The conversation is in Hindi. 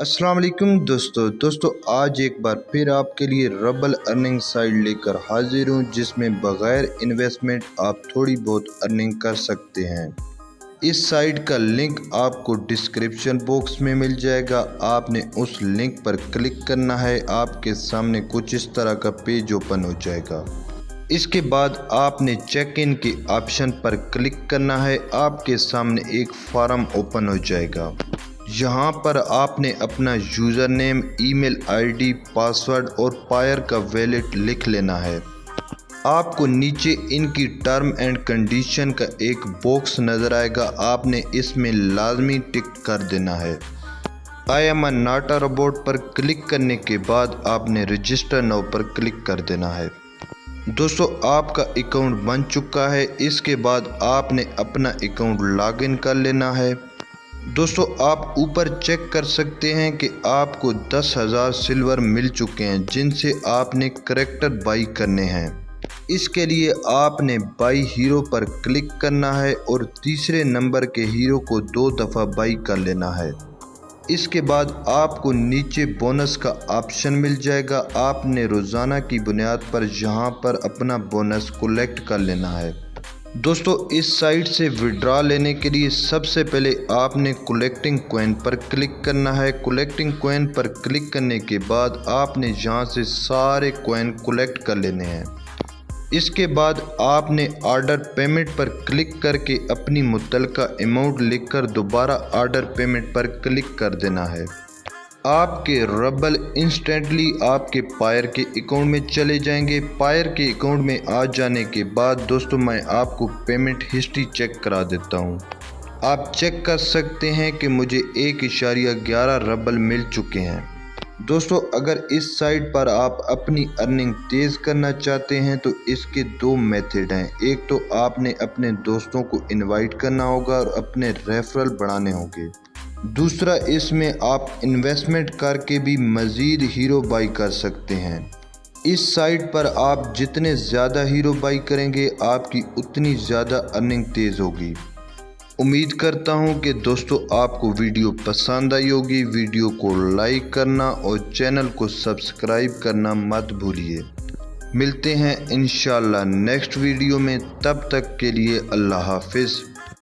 अस्सलाम वालेकुम दोस्तों आज एक बार फिर आपके लिए रबल अर्निंग साइट लेकर हाजिर हूँ जिसमें बग़ैर इन्वेस्टमेंट आप थोड़ी बहुत अर्निंग कर सकते हैं। इस साइट का लिंक आपको डिस्क्रिप्शन बॉक्स में मिल जाएगा। आपने उस लिंक पर क्लिक करना है, आपके सामने कुछ इस तरह का पेज ओपन हो जाएगा। इसके बाद आपने चेक इन के ऑप्शन पर क्लिक करना है, आपके सामने एक फॉर्म ओपन हो जाएगा। यहाँ पर आपने अपना user name, email ID, password और पायर का वैलेट लिख लेना है। आपको नीचे इनकी टर्म एंड कंडीशन का एक बॉक्स नज़र आएगा, आपने इसमें लाजमी टिक कर देना है। I am not a robot पर क्लिक करने के बाद आपने रजिस्टर नाउ पर क्लिक कर देना है। दोस्तों आपका अकाउंट बन चुका है। इसके बाद आपने अपना अकाउंट लॉगिन कर लेना है। दोस्तों आप ऊपर चेक कर सकते हैं कि आपको 10,000 सिल्वर मिल चुके हैं जिनसे आपने करैक्टर बाई करने हैं। इसके लिए आपने बाई हीरो पर क्लिक करना है और तीसरे नंबर के हीरो को 2 दफ़ा बाई कर लेना है। इसके बाद आपको नीचे बोनस का ऑप्शन मिल जाएगा। आपने रोज़ाना की बुनियाद पर यहाँ पर अपना बोनस कलेक्ट कर लेना है। दोस्तों इस साइट से विड्रॉ लेने के लिए सबसे पहले आपने कलेक्टिंग कॉइन पर क्लिक करना है। कलेक्टिंग कॉइन पर क्लिक करने के बाद आपने यहाँ से सारे कॉइन कलेक्ट कर लेने हैं। इसके बाद आपने ऑर्डर पेमेंट पर क्लिक करके अपनी मुतल्लिका अमाउंट लिखकर दोबारा ऑर्डर पेमेंट पर क्लिक कर देना है। आपके रबल इंस्टेंटली आपके पायर के अकाउंट में चले जाएंगे। पायर के अकाउंट में आ जाने के बाद दोस्तों मैं आपको पेमेंट हिस्ट्री चेक करा देता हूं। आप चेक कर सकते हैं कि मुझे 1.11 रबल मिल चुके हैं। दोस्तों अगर इस साइट पर आप अपनी अर्निंग तेज़ करना चाहते हैं तो इसके 2 मेथड हैं। एक तो आपने अपने दोस्तों को इनवाइट करना होगा और अपने रेफरल बढ़ाने होंगे। दूसरा इसमें आप इन्वेस्टमेंट करके भी मज़ीद हीरो बाई कर सकते हैं। इस साइट पर आप जितने ज़्यादा हीरो बाई करेंगे आपकी उतनी ज़्यादा अर्निंग तेज़ होगी। उम्मीद करता हूं कि दोस्तों आपको वीडियो पसंद आई होगी। वीडियो को लाइक करना और चैनल को सब्सक्राइब करना मत भूलिए। मिलते हैं इंशाल्लाह नेक्स्ट वीडियो में, तब तक के लिए अल्लाह हाफिज़।